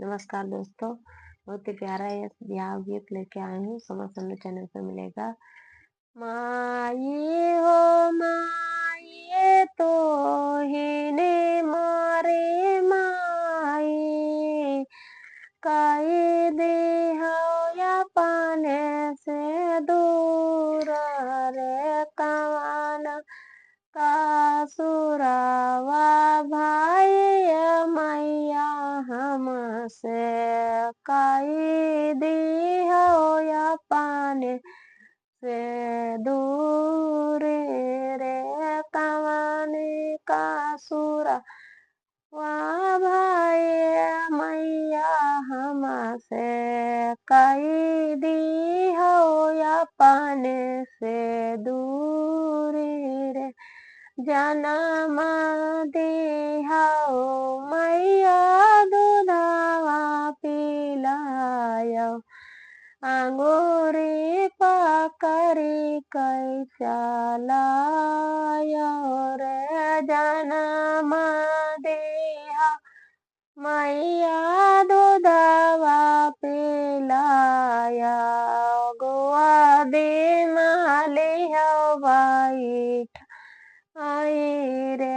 नमस्कार दोस्तों, बहुत ही प्यारा ये बिहाव गीत लेके आई हूँ, समर संडे चैनल पे मिलेगा। माई हो माई तोहिने मोरे माई, कई देहो अपने से दूर रे कवन कासुरवा भाई मैया हमसे कई दिहो अपने से दूर रे कवन कासुरा वाह भाई मैया हमसे कई दिहो अपने से दूरी रे जनम दिहो मैया दूधवा पिलायो अंगूरी पकड़ी कैसा लायो रे जनम दिहा मैया दूधवा पिलाया गोदी मालिया बैठ आई रे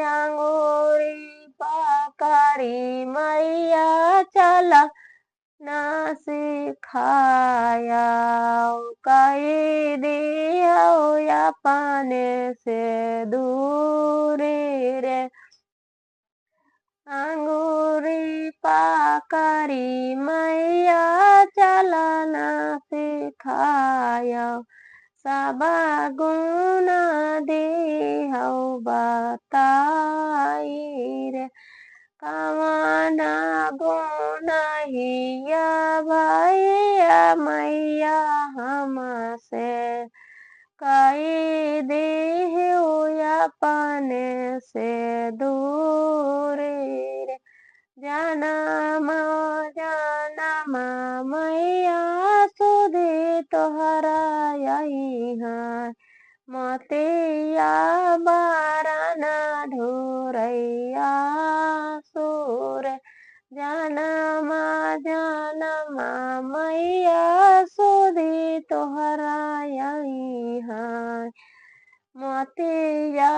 अंगूरी पकड़ी मैया चला ना सिखाया कई दिया अपने से दूरी रे अंगूरी पकड़ी मैया चलना सिखाया सब गुण दिहो बताई रे कवन गुण हिया भैया मैया हमसे कई देहु अपने से दूरी रे जनम जनम मैया सुधी तोहरा यही है मोतिया बारन ढोरैया सुर जनम जनम मैया सुधी तोहरा यही है मोतिया